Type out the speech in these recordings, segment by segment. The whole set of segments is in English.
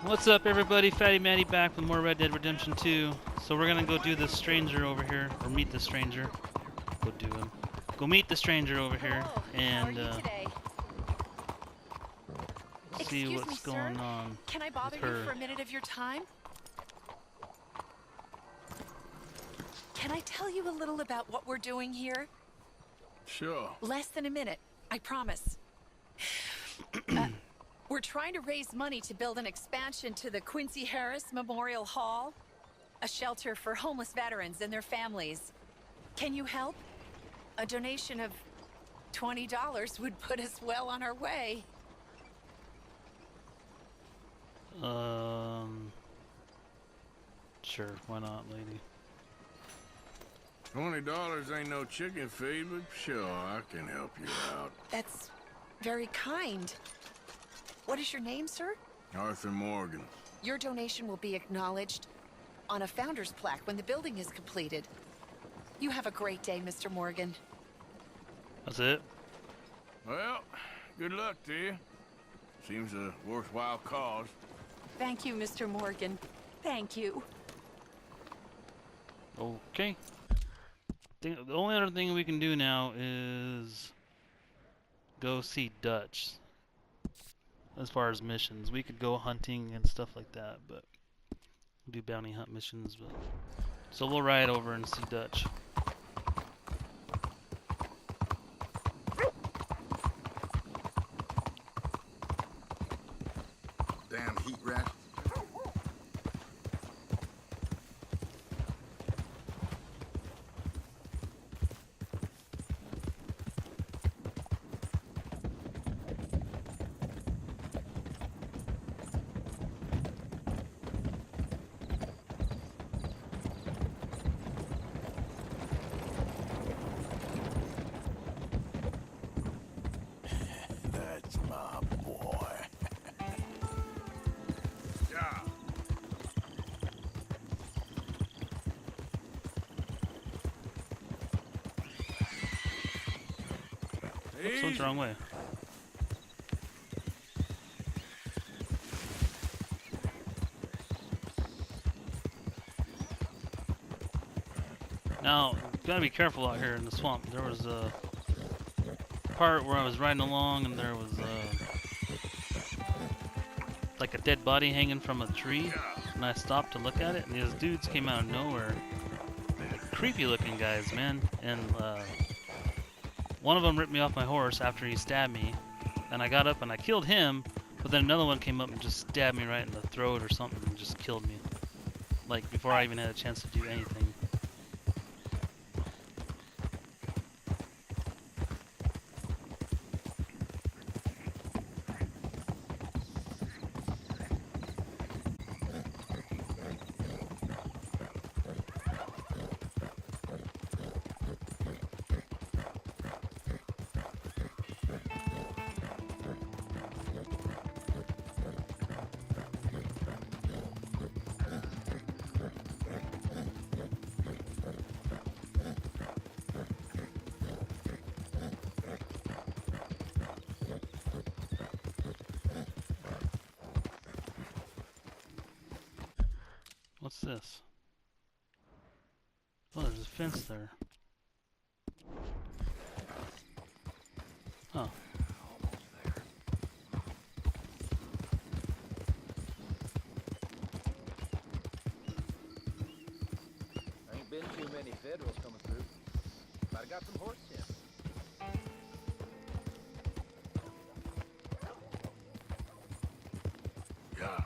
What's up, everybody? Fatty Matty back with more Red Dead Redemption 2. So we're gonna go do this stranger over here, or meet the stranger. Go do him. Go meet the stranger over here, and see Excuse what's me, going sir. on. Can I bother with her. you for a minute of your time? Can I tell you a little about what we're doing here? Sure. Less than a minute, I promise. We're trying to raise money to build an expansion to the Quincy Harris Memorial Hall, a shelter for homeless veterans and their families. Can you help? A donation of $20 would put us well on our way. Sure, why not, lady? $20 ain't no chicken feed, but sure, I can help you out. That's very kind. What is your name, sir? Arthur Morgan. Your donation will be acknowledged on a founder's plaque when the building is completed. You have a great day, Mr. Morgan. That's it? Well, good luck to you. Seems a worthwhile cause. Thank you, Mr. Morgan. Thank you. Okay. The only other thing we can do now is go see Dutch. As far as missions, we could go hunting and stuff like that, but do bounty hunt missions. But so we'll ride over and see Dutch. Damn heat rat. That's my boy. Yeah. Oops, went the wrong way. Now, gotta be careful out here in the swamp. There was a part where I was riding along and there was like a dead body hanging from a tree, and I stopped to look at it, and these dudes came out of nowhere. Creepy looking guys, man. And one of them ripped me off my horse after he stabbed me, and I got up and I killed him, but then another one came up and just stabbed me right in the throat or something and just killed me. Like, before I even had a chance to do anything. What's this? Oh, there's a fence there. Huh. Ain't been too many Federals coming through, but I got some horse sense. Yeah.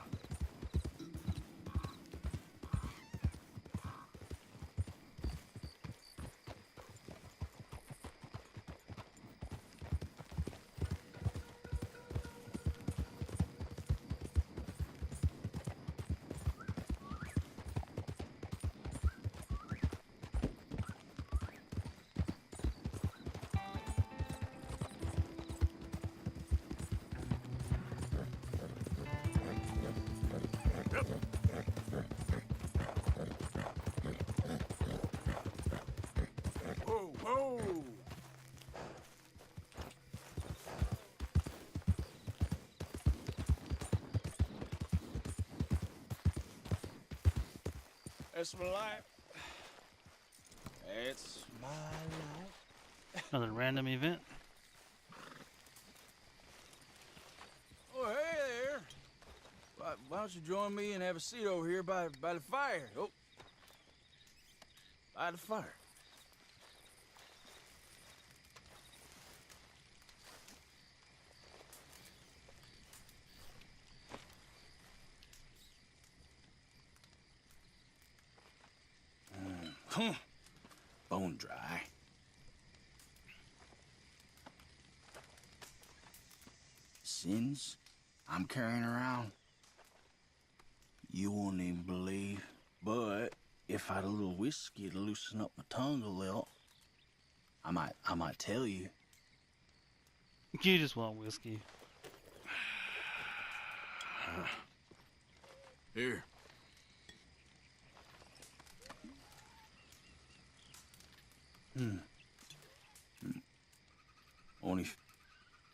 That's my life. It's my life. Another random event. Oh, hey there. Why don't you join me and have a seat over here by the fire? Oh, by the fire. Bone dry. Sins I'm carrying around, you won't even believe. But if I had a little whiskey to loosen up my tongue a little, I might tell you. You just want whiskey. Here. Only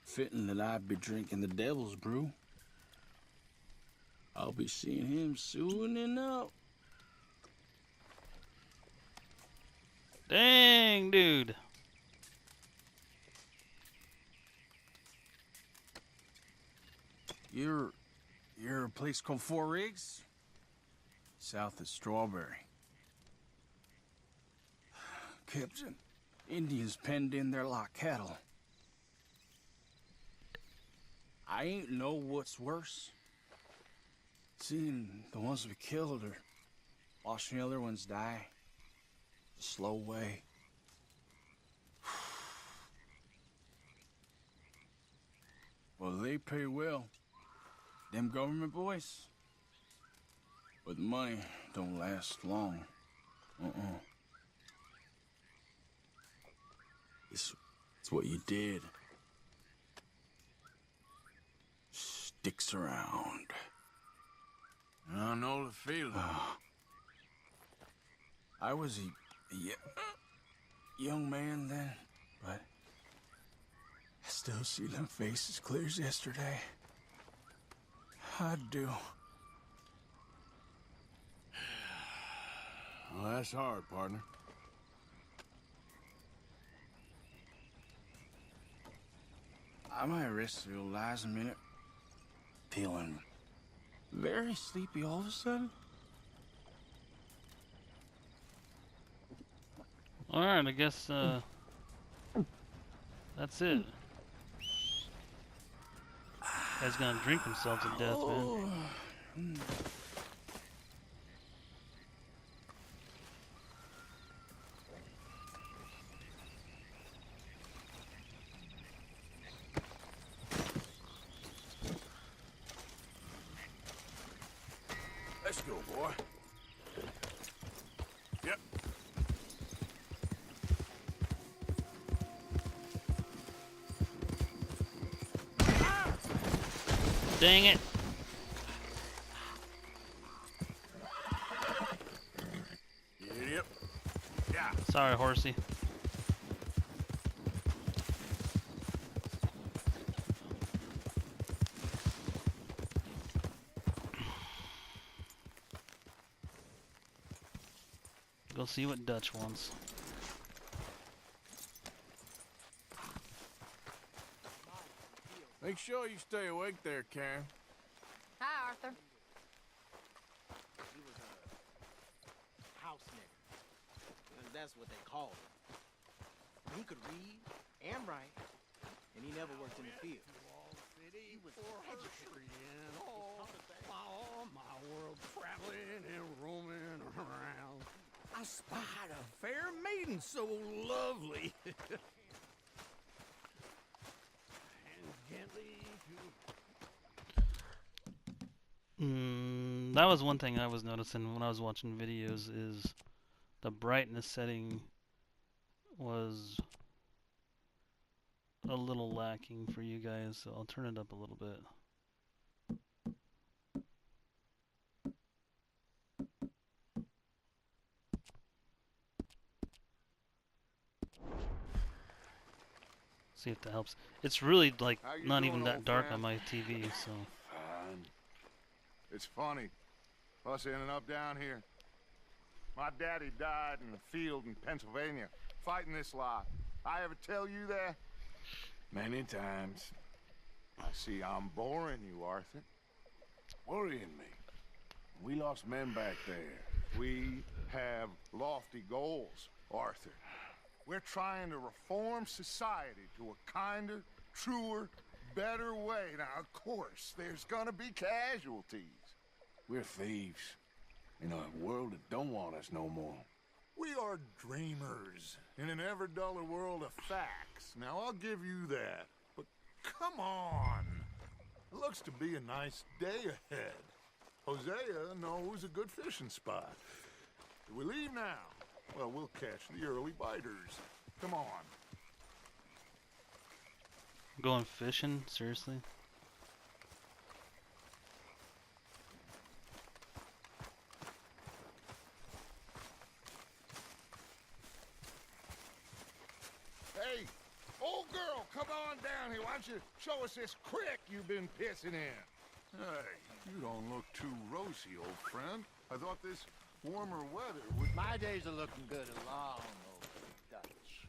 fitting that I'd be drinking the devil's brew. I'll be seeing him soon enough. Dang, dude. You're a place called Four Rigs? South of Strawberry. Captain, Indians penned in there like cattle. I ain't know what's worse. Seeing the ones we killed or watching the other ones die. The slow way. Well, they pay well. Them government boys. But the money don't last long. It's what you did. Sticks around. I know the feeling. I was a young man then, but I still see them faces clear as yesterday. I do. Well, that's hard, partner. I might rest the old eyes a minute. Feeling very sleepy all of a sudden. Alright, I guess, that's it. Guy's gonna drink himself to death, man. Let's go, boy. Yep. Dang it. Yep. Yeah. Sorry, horsey. Go see what Dutch wants. Make sure you stay awake there, Karen. Hi, Arthur. He was a house nigger. And that's what they called him. He could read and write, and he never worked in the field. He was educated. All my world traveling and roaming around. I spied a fair maiden so lovely. And gently That was one thing I was noticing when I was watching videos is the brightness setting was a little lacking for you guys, so I'll turn it up a little bit. See if that helps. It's really like How you not doing, even that old dark friend? on my TV, so Fine. It's funny. Us ending up down here. My daddy died in the field in Pennsylvania, fighting this lot. I ever tell you that? Many times. I see I'm boring you, Arthur. Worrying me. We lost men back there. We have lofty goals, Arthur. We're trying to reform society to a kinder, truer, better way. Now, of course, there's gonna be casualties. We're thieves. In a world that don't want us no more. We are dreamers in an ever duller world of facts. Now, I'll give you that. But come on. It looks to be a nice day ahead. Hosea knows a good fishing spot. Do we leave now? Well, we'll catch the early biters. Come on. Going fishing? Seriously? Hey, old girl, come on down here. Why don't you show us this creek you've been pissing in? Hey, you don't look too rosy, old friend. I thought this warmer weather would... My days are looking good along over Dutch.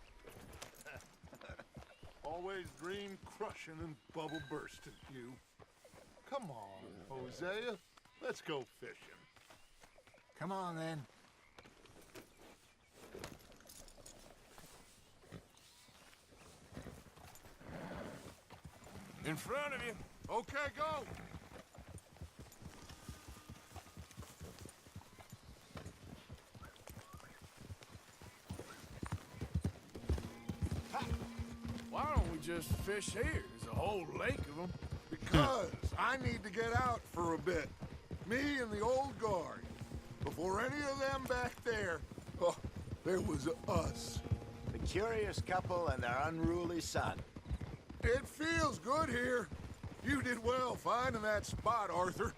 Always dream crushing and bubble bursting, you. Come on, Hosea. Let's go fishing. Come on, then. In front of you. Okay, go. Why don't we just fish here? There's a whole lake of them. Because I need to get out for a bit. Me and the old guard. Before any of them back there, oh, there was us. The curious couple and their unruly son. It feels good here. You did well finding that spot, Arthur.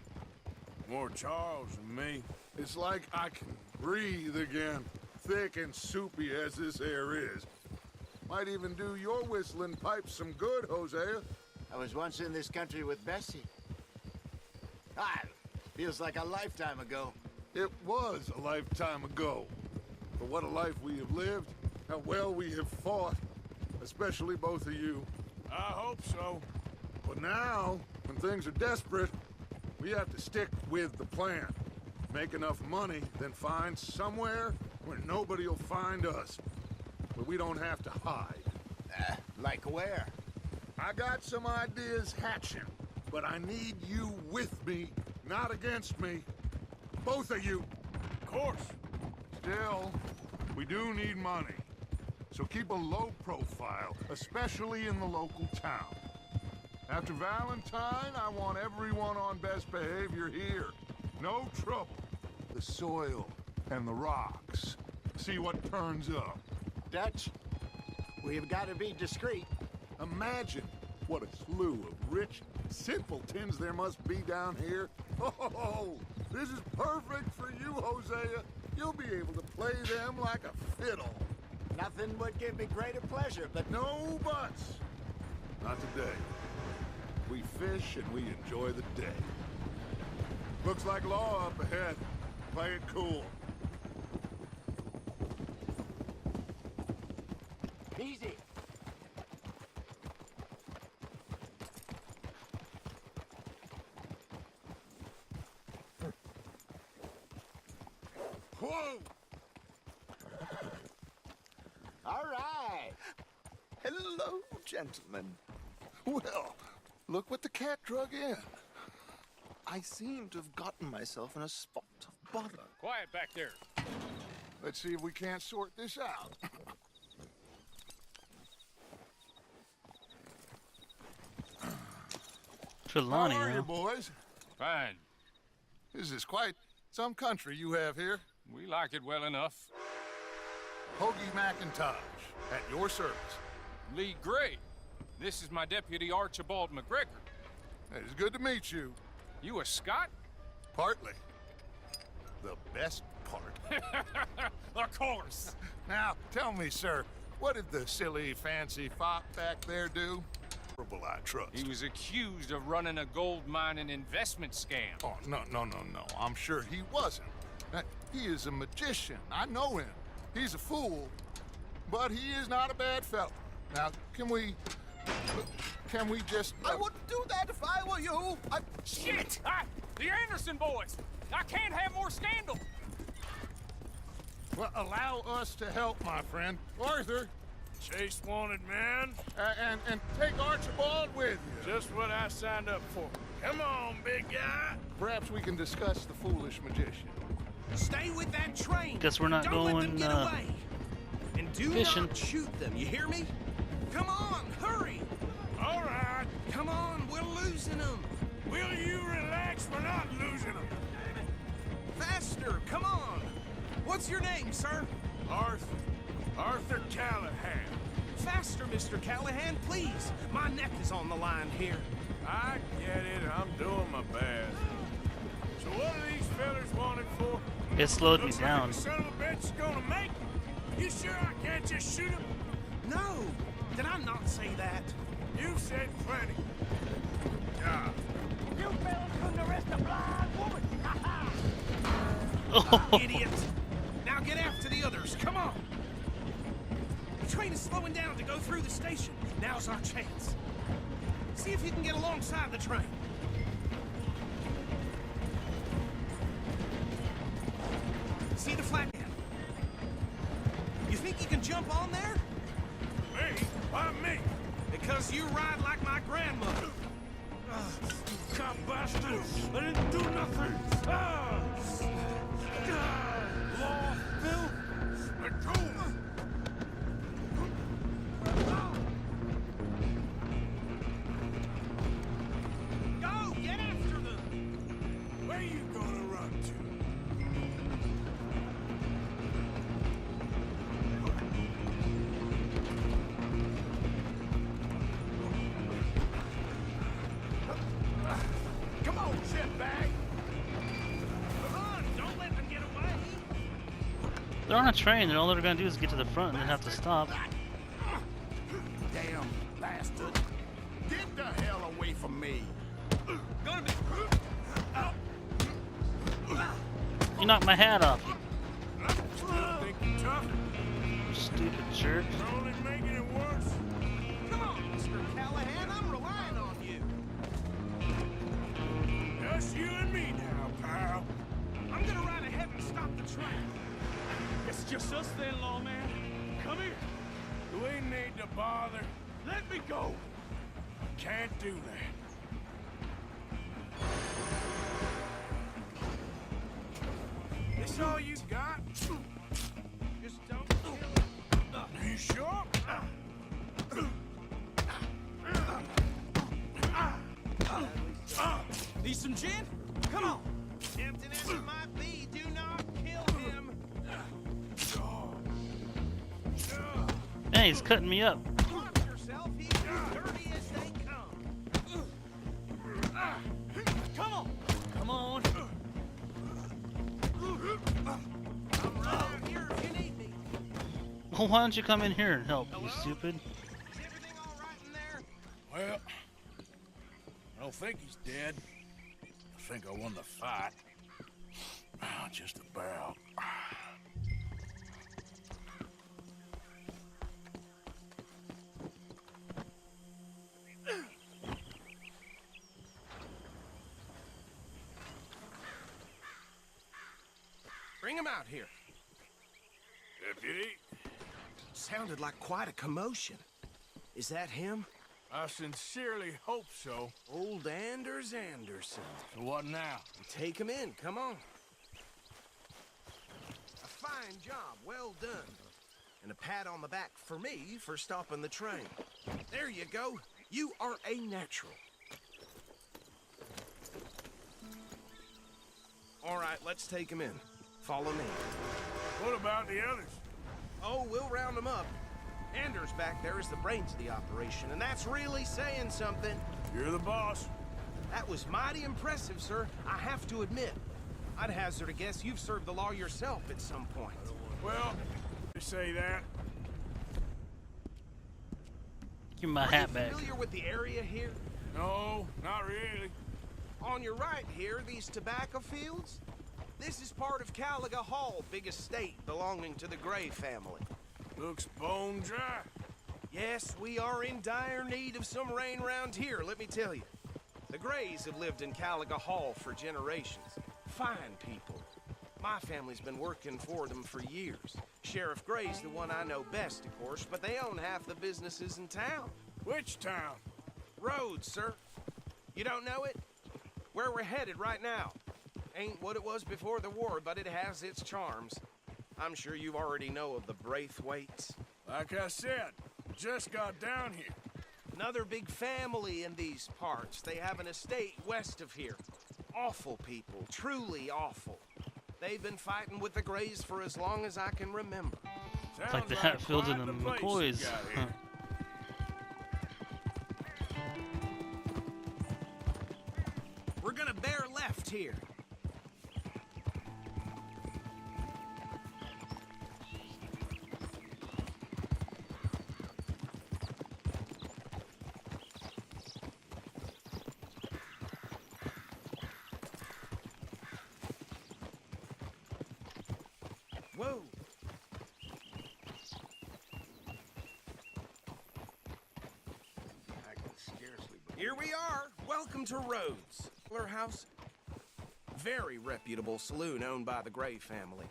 More Charles than me. It's like I can breathe again, thick and soupy as this air is. Might even do your whistling pipes some good, Hosea. I was once in this country with Bessie. Ah, feels like a lifetime ago. It was a lifetime ago. But what a life we have lived, how well we have fought, especially both of you. I hope so. But now, when things are desperate, we have to stick with the plan. Make enough money, then find somewhere where nobody will find us. Where we don't have to hide. Like where? I got some ideas hatching, but I need you with me, not against me. Both of you. Of course. Still, we do need money. So keep a low profile, especially in the local town. After Valentine, I want everyone on best behavior here. No trouble. The soil and the rocks. See what turns up. Dutch, we've got to be discreet. Imagine what a slew of rich simpletons there must be down here. Oh, this is perfect for you, Hosea. You'll be able to play them like a fiddle. Nothing would give me greater pleasure, but No buts. Not today. We fish and we enjoy the day. Looks like law up ahead. Play it cool. easy. Whoa! All right. Hello, gentlemen. Well, look what the cat drug in. I seem to have gotten myself in a spot of bother. Quiet back there. Let's see if we can't sort this out. Trelawney, How are huh? you, boys? Fine. This is quite some country you have here. We like it well enough. Hoagy Macintosh, at your service. Lee Gray. This is my deputy Archibald McGregor. It's good to meet you. You a Scot? Partly. The best part. Of course. Now, tell me, sir, what did the silly, fancy fop back there do? I trust. He was accused of running a gold mine and investment scam. Oh, no. I'm sure he wasn't. He is a magician. I know him. He's a fool, but he is not a bad fellow. Now, can we just... I wouldn't do that if I were you. Shit! The Anderson boys! I can't have more scandal! Well, allow us to help, my friend. Arthur, Chase wanted man. and take Archibald with you. Just what I signed up for. Come on, big guy. Perhaps we can discuss the foolish magician. Stay with that train. Guess we're not Don't let them going, get away. And do fishing. not shoot them, you hear me? Come on, hurry. All right. Come on, we're losing them. Will you relax? We're not losing them. Faster, come on. What's your name, sir? Arthur Callahan. Faster, Mr. Callahan, please. My neck is on the line here. I get it. I'm doing my best. So what are these fellas wanted for? It slowed me Looks like down. the son of a bitch is gonna make it. You sure I can't just shoot him? No, did I not say that? You said plenty. Yeah. You fellas couldn't arrest a blind woman! Idiot. Now get after the others, come on. The train is slowing down to go through the station. Now's our chance. See if you can get alongside the train. See the flatbed? You think you can jump on there? Me? Why me? Because you ride like my grandmother. You cop bastard! I didn't do nothing! Law, Bill! Let go! Go, get after them! Where you gonna run to? Come on, shitbag! Run, don't let them get away! They're on a train, and all they're gonna do is get to the front and then have to stop. Damn bastard! Get the hell away from me! Gonna be... You knocked my hat off, Still think you're tough? you stupid jerk. You're only making it worse. Come on, Mr. Callahan, I'm relying on you. Just you and me now, pal. I'm gonna ride ahead and stop the train. It's just us then, lawman. Come here. Do we need to bother? Let me go. Can't do that. This all you got? Just don't kill it. You sure? Need some gin? Come on. Tempting as it might be, do not kill him. Man, he's cutting me up. Watch yourself, he's as dirty as they come. Come on. Come on. I'm right here if you need me. Well, why don't you come in here and help, you stupid? Is everything all right in there? Well, I don't think he's dead. I think I won the fight. Just about. Bring him out here. Deputy, Sounded like quite a commotion. Is that him? I sincerely hope so. Old Anders Anderson. So what now? Take him in, come on. A fine job, well done. And a pat on the back for me for stopping the train. There you go. You are a natural. All right, let's take him in. Follow me. What about the others? Oh, we'll round them up. Anders back there is the brains of the operation, and that's really saying something. You're the boss. That was mighty impressive, sir. I have to admit. I'd hazard a guess you've served the law yourself at some point. Well, you say that. Give me my Are hat you back. familiar with the area here? No, not really. On your right here, these tobacco fields? This is part of Caliga Hall, big estate belonging to the Gray family. Looks bone dry. Yes, we are in dire need of some rain around here, let me tell you. The Grays have lived in Caliga Hall for generations. Fine people. My family's been working for them for years. Sheriff Gray's the one I know best, of course, but they own half the businesses in town. Which town? Rhodes, sir. You don't know it? Where we're headed right now. Ain't what it was before the war, but it has its charms. I'm sure you already know of the Braithwaites. Like I said, just got down here. Another big family in these parts. They have an estate west of here. Awful people, truly awful. They've been fighting with the Grays for as long as I can remember. It's like the Hatfields and the McCoys. We're gonna bear left here. Whoa. I can scarcely believe Here we are. Welcome to Rhodes. House. Very reputable saloon owned by the Gray family.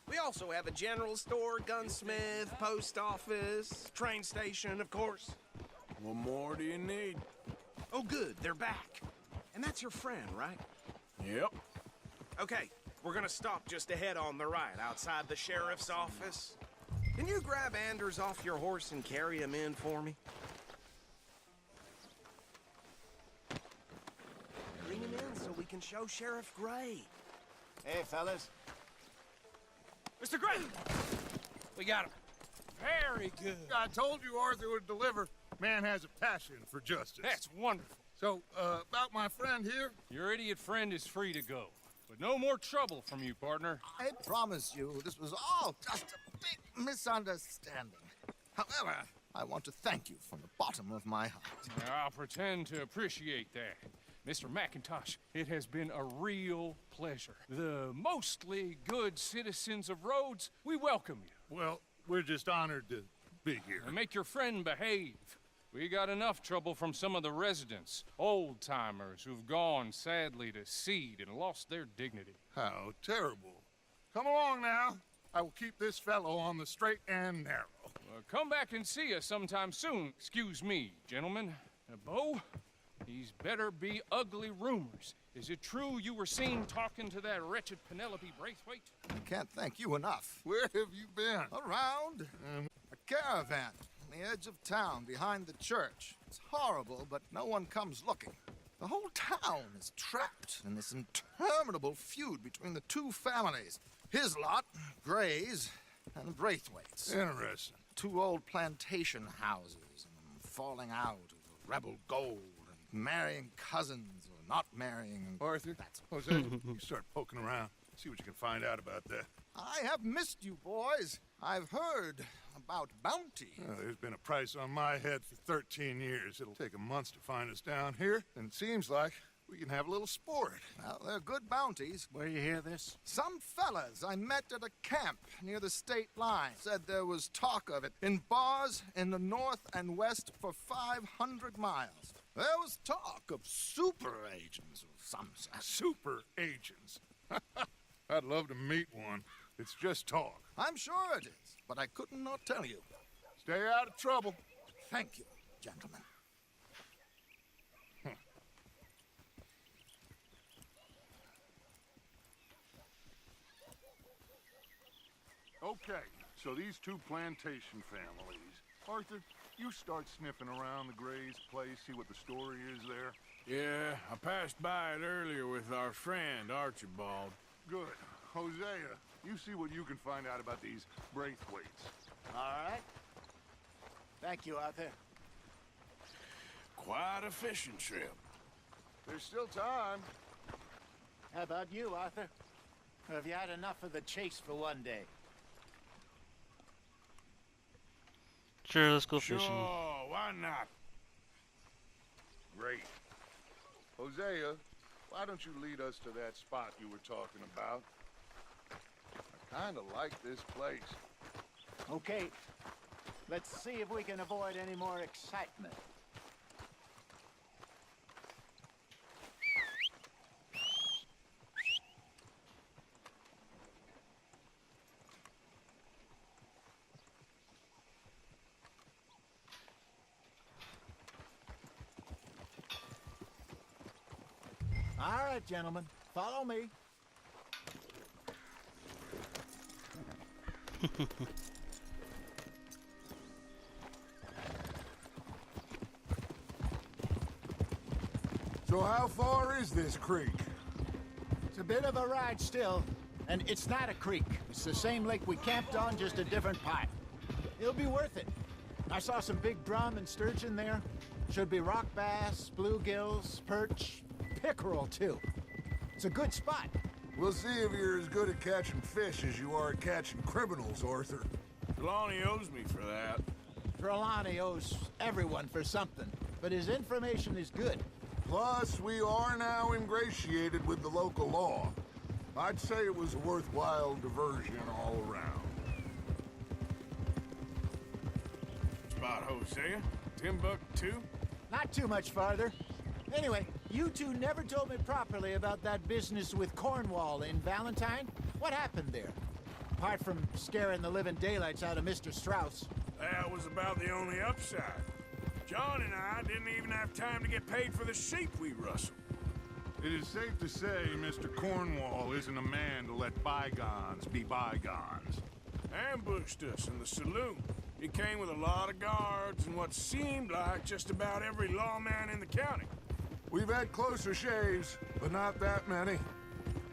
We also have a general store, gunsmith, post office, train station, of course. What more do you need? Oh, good. They're back. And that's your friend, right? Yep. Okay, we're gonna stop just ahead on the right, outside the sheriff's office. Can you grab Anders off your horse and carry him in for me? Bring him in so we can show Sheriff Gray. Hey, fellas. Mr. Gray! We got him. Very good. I told you Arthur would deliver. Man has a passion for justice. That's wonderful. So, about my friend here? Your idiot friend is free to go. But no more trouble from you, partner. I promise you, this was all just a big misunderstanding. However, I want to thank you from the bottom of my heart. I'll pretend to appreciate that. Mr. Macintosh, it has been a real pleasure. The mostly good citizens of Rhodes, we welcome you. Well, we're just honored to be here. And make your friend behave. We got enough trouble from some of the residents, old-timers who've gone, sadly, to seed and lost their dignity. How terrible. Come along now. I will keep this fellow on the straight and narrow. Come back and see us sometime soon. Excuse me, gentlemen. Bo, these better be ugly rumors. Is it true you were seen talking to that wretched Penelope Braithwaite? I can't thank you enough. Where have you been? Around a caravan on the edge of town behind the church. It's horrible, but no one comes looking. The whole town is trapped in this interminable feud between the two families. His lot, Gray's, and Braithwaite's. Interesting. Two old plantation houses, and falling out over rebel gold, and marrying cousins or not marrying. Arthur, Jose, you start poking around. See what you can find out about that. I have missed you, boys. I've heard about bounty. Well, there's been a price on my head for 13 years. It'll take a month to find us down here, and it seems like we can have a little sport. Well, they're good bounties. Where you hear this? Some fellas I met at a camp near the state line said there was talk of it in bars in the north and west for 500 miles. There was talk of super agents of some sort. Super agents. I'd love to meet one. It's just talk. I'm sure it is, but I couldn't not tell you. Stay out of trouble. Thank you, gentlemen. Okay, so these two plantation families. Arthur, you start sniffing around the Gray's place, see what the story is there. Yeah, I passed by it earlier with our friend, Archibald. Good. Hosea, you see what you can find out about these Braithwaites. All right. Thank you, Arthur. Quite a fishing trip. There's still time. How about you, Arthur? Or have you had enough of the chase for one day? Sure, let's go fishing. Sure, why not? Great. Hosea, Why don't you lead us to that spot you were talking about? I kinda like this place. Okay. Let's see if we can avoid any more excitement. All right, gentlemen, follow me. So how far is this creek? It's a bit of a ride still, and it's not a creek. It's the same lake we camped on, just a different part. It'll be worth it. I saw some big drum and sturgeon there. Should be rock bass, bluegills, perch, pickerel too. It's a good spot. We'll see if you're as good at catching fish as you are at catching criminals, Arthur. Trelawney owes me for that. Trelawney owes everyone for something, but his information is good. Plus, we are now ingratiated with the local law. I'd say it was a worthwhile diversion all around. Spot Hosea? Timbuktu? Not too much farther. Anyway, you two never told me properly about that business with Cornwall in Valentine. What happened there? Apart from scaring the living daylights out of Mr. Strauss. That was about the only upside. John and I didn't even have time to get paid for the sheep we rustled. It is safe to say Mr. Cornwall isn't a man to let bygones be bygones. Ambushed us in the saloon. He came with a lot of guards and what seemed like just about every lawman in the county. We've had closer shaves, but not that many.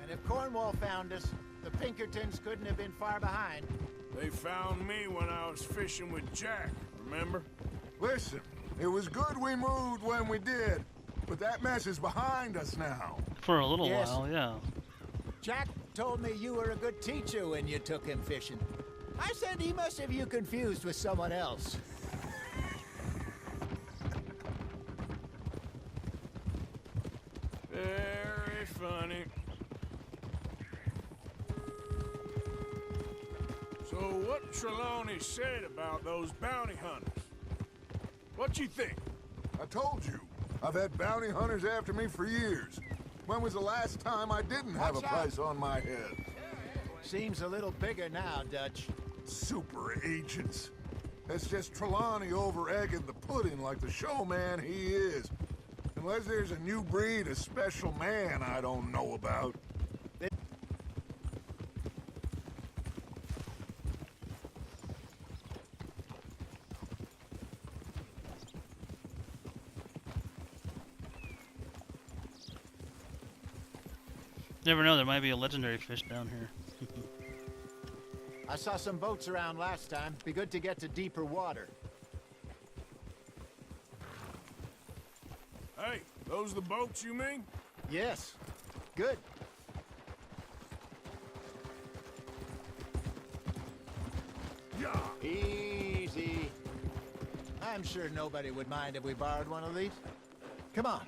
And if Cornwall found us, the Pinkertons couldn't have been far behind. They found me when I was fishing with Jack, remember? Listen, it was good we moved when we did, but that mess is behind us now. For a little Yes. while, yeah. Jack told me you were a good teacher when you took him fishing. I said he must have you confused with someone else. Very funny. So what Trelawney said about those bounty hunters? What you think? I told you, I've had bounty hunters after me for years. When was the last time I didn't have a Watch out. price on my head? Seems a little bigger now, Dutch. Super agents. That's just Trelawney over-egging the pudding like the showman he is. Unless there's a new breed of special man I don't know about. Never know, there might be a legendary fish down here. I saw some boats around last time. Be good to get to deeper water. Hey, those the boats you mean? Yes. Good. Yeah. Easy. I'm sure nobody would mind if we borrowed one of these. Come on.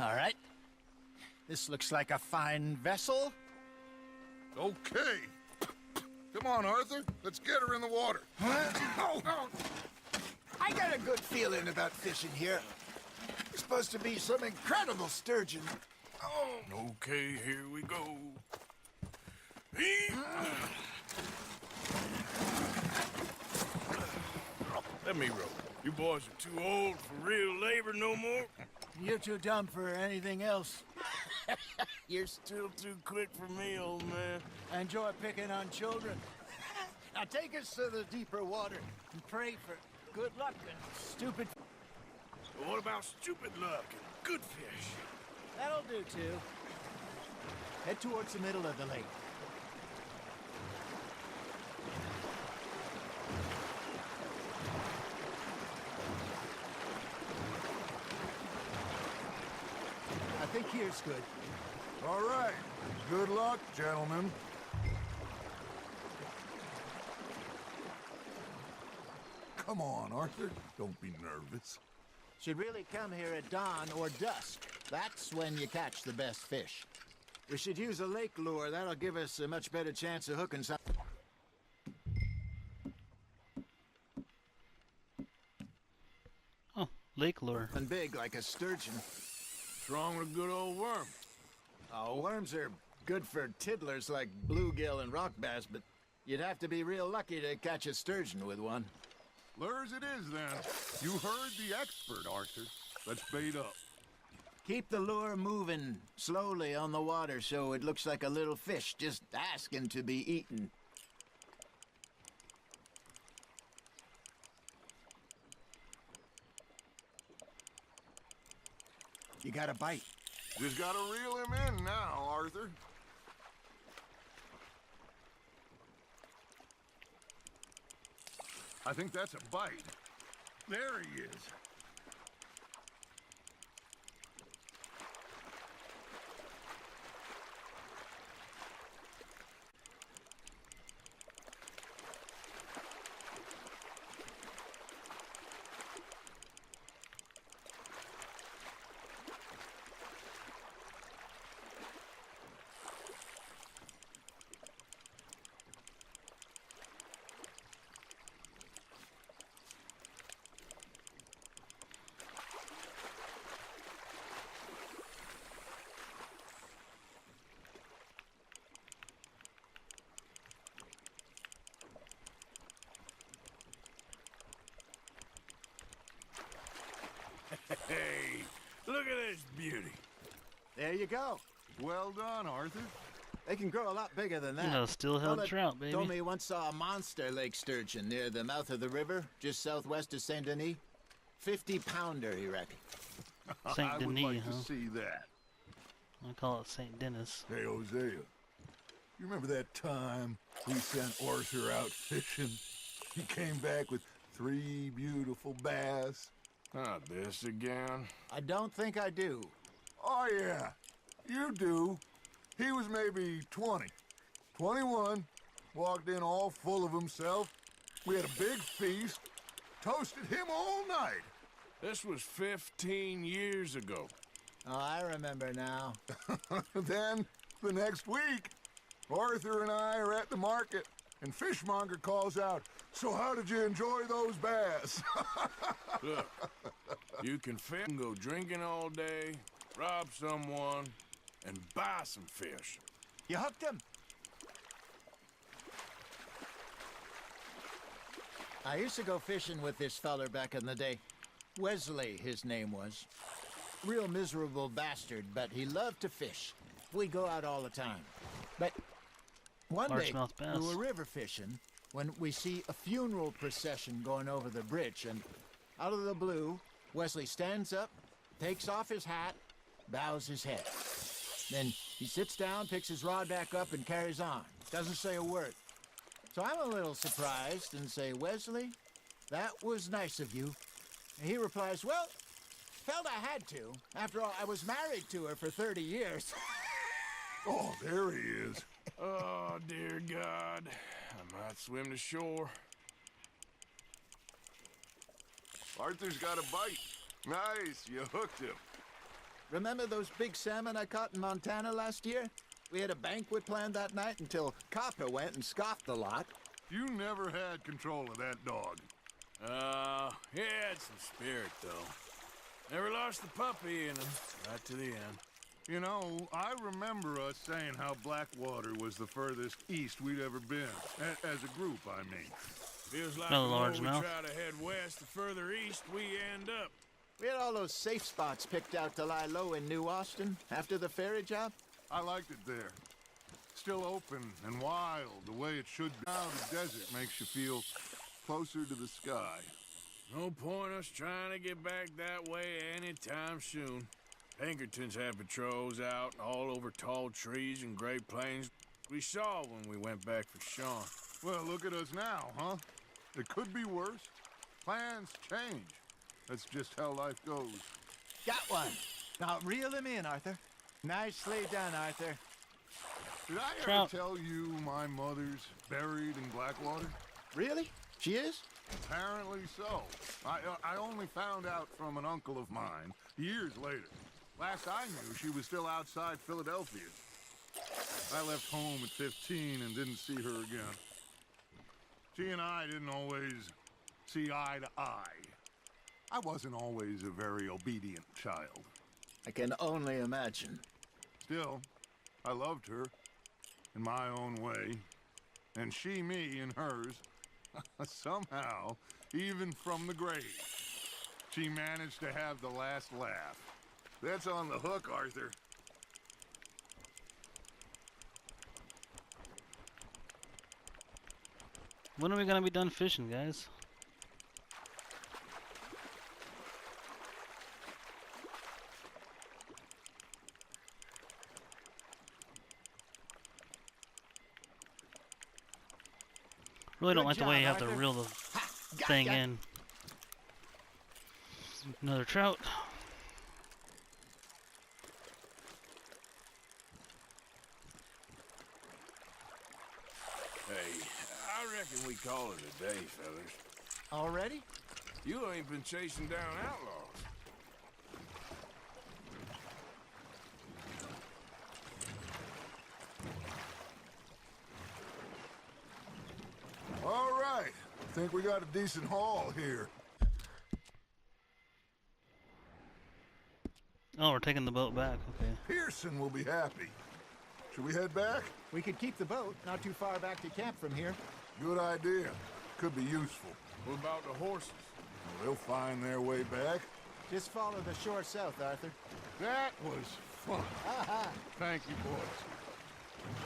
All right. This looks like a fine vessel. Okay. Come on, Arthur. Let's get her in the water. I got a good feeling about fishing here. There's supposed to be some incredible sturgeon. Okay, here we go. Let me row. You boys are too old for real labor no more. You're too dumb for anything else. You're still too quick for me, old man. I enjoy picking on children. Now take us to the deeper water and pray for good luck and stupid... But what about stupid luck and good fish? That'll do, too. Head towards the middle of the lake. I think here here's good. All right. Good luck, gentlemen. Come on, Arthur. Don't be nervous. Should really come here at dawn or dusk. That's when you catch the best fish. We should use a lake lure. That'll give us a much better chance of hooking some. Oh, lake lure. And big like a sturgeon. What's wrong with a good old worm? Oh, worms are good for tiddlers like bluegill and rock bass, but you'd have to be real lucky to catch a sturgeon with one. Lures it is, then. You heard the expert, Arthur. Let's bait up. Keep the lure moving slowly on the water so it looks like a little fish just asking to be eaten. You got a bite. Just gotta reel him in now, Arthur. I think that's a bite. There he is. Hey, look at this beauty. There you go. Well done, Arthur. They can grow a lot bigger than that. You know, steelhead Fella trout, baby. told me he once saw a monster lake sturgeon near the mouth of the river, just southwest of Saint Denis. 50-pounder, he reckoned. Saint I Denis, would like huh? to see that. I call it Saint Denis. Hey, Hosea, you remember that time we sent Arthur out fishing? He came back with 3 beautiful bass. Not this again. I don't think I do. Oh, yeah, you do. He was maybe 20, 21, walked in all full of himself. We had a big feast, toasted him all night. This was 15 years ago. Oh, I remember now. Then, the next week, Arthur and I are at the market, and Fishmonger calls out, "So how did you enjoy those bass?" Look, you can fish and go drinking all day, rob someone, and buy some fish. You hooked him. I used to go fishing with this feller back in the day. Wesley, his name was. Real miserable bastard, but he loved to fish. We go out all the time. But one day, Largemouth bass. we were river fishing when we see a funeral procession going over the bridge, and out of the blue, Wesley stands up, takes off his hat, bows his head. Then he sits down, picks his rod back up, and carries on. Doesn't say a word. So I'm a little surprised and say, "Wesley, that was nice of you." And he replies, "Well, felt I had to. After all, I was married to her for 30 years. Oh, there he is. Oh, dear God. I might swim to shore. Arthur's got a bite. Nice, you hooked him. Remember those big salmon I caught in Montana last year? We had a banquet planned that night until Copper went and scoffed the lot. You never had control of that dog. He had some spirit, though. Never lost the puppy in him, right to the end. You know, I remember us saying how Blackwater was the furthest east we'd ever been. As a group, I mean. Feels like Another the more we largemouth. try to head west, the further east we end up. We had all those safe spots picked out to lie low in New Austin after the ferry job. I liked it there. Still open and wild, the way it should be. Now the desert makes you feel closer to the sky. No point us trying to get back that way anytime soon. Pinkertons had patrols out all over tall trees and Great Plains. We saw when we went back for Sean. Well, look at us now, huh? It could be worse. Plans change. That's just how life goes. Got one. Now reel him in, Arthur. Nicely done, Arthur. Did I ever Trout. tell you my mother's buried in Blackwater? Really? She is? Apparently so. I only found out from an uncle of mine years later. Last I knew, she was still outside Philadelphia. I left home at 15 and didn't see her again. She and I didn't always see eye to eye. I wasn't always a very obedient child. I can only imagine. Still, I loved her in my own way, and she me in hers. Somehow, even from the grave, she managed to have the last laugh. That's on the hook, Arthur. When are we gonna be done fishing, guys? Really don't Good like the job, way you have to Arthur. reel the Got thing ya. in. Another trout. Hey, I reckon we call it a day, fellas. Already? You ain't been chasing down outlaws. All right. I think we got a decent haul here. Oh, we're taking the boat back. Okay. Pearson will be happy. Should we head back? We could keep the boat not too far back to camp from here. Good idea. Could be useful. What about the horses? They'll find their way back. Just follow the shore south, Arthur. That was fun. Aha! Thank you, boys.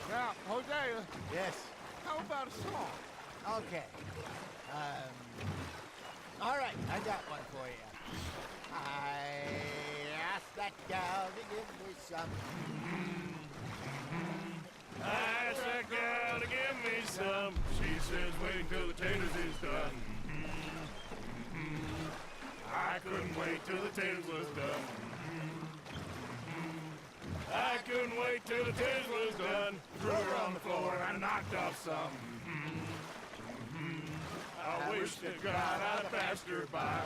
Now, Hosea, Yes. how about a song? Okay. All right, I got one for you. I asked that gal to give me some. I asked that gal to give me some. She says wait till the taters is done. I couldn't wait till the taters was done. I couldn't wait till the taters was done. Threw her on the floor and I knocked off some. I wish to God I'd passed her by.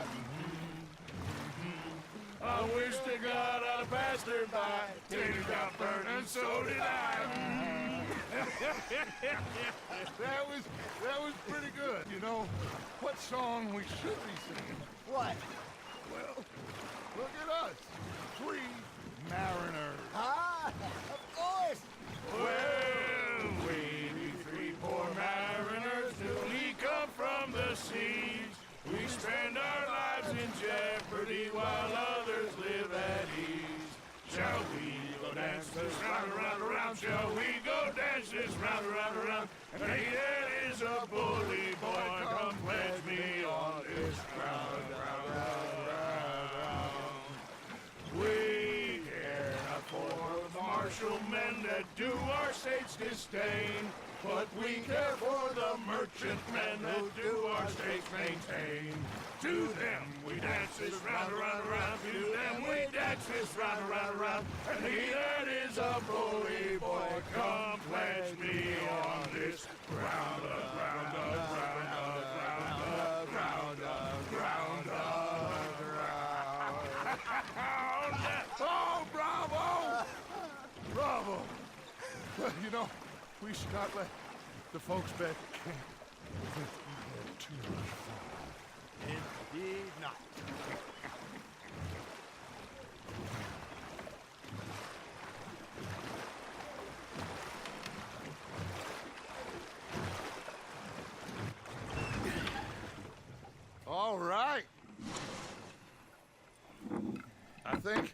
I wish to God I'd passed her by. Tater got burned and so did I. That was pretty good. You know, what song we should be singing? What? Well, look at us. 3 mariners. Ah, of course. Well, we be 3 poor mariners till we come from the seas. We spend our lives in jeopardy while others live at ease. Shall we go dance this round, around, around? Shall we go dance this round, around, around? And he that is a bully boy, come pledge me on this ground, round, round, round, round. We care not for the martial men that do our state's disdain, but we care for the merchant men who do our states maintain. To them we dance this round, around, around. To them we dance this round, around, around. And he that is a bully boy, come pledge me on this ground, ground, ground, ground, ground, ground, ground, ground. Oh, bravo! Bravo! Well, you know, we should not let the folks back at camp think we had too much fun. Indeed not. All right. I think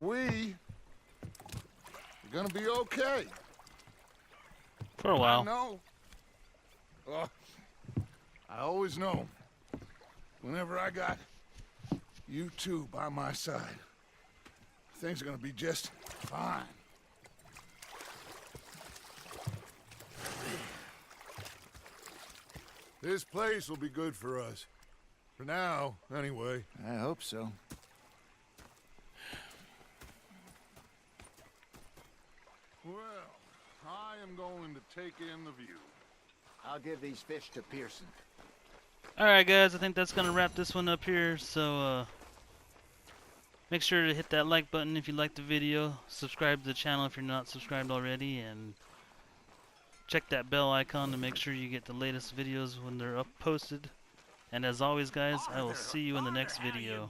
we are gonna be okay. For a I while. know. I always know. Whenever I got you two by my side, things are gonna be just fine. This place will be good for us. For now, anyway. I hope so. Well, I am going to take in the view. I'll give these fish to Pearson. Alright guys, I think that's gonna wrap this one up here, so make sure to hit that like button if you liked the video, subscribe to the channel if you're not subscribed already, and check that bell icon to make sure you get the latest videos when they're up posted. And as always guys, I will see you in the next video.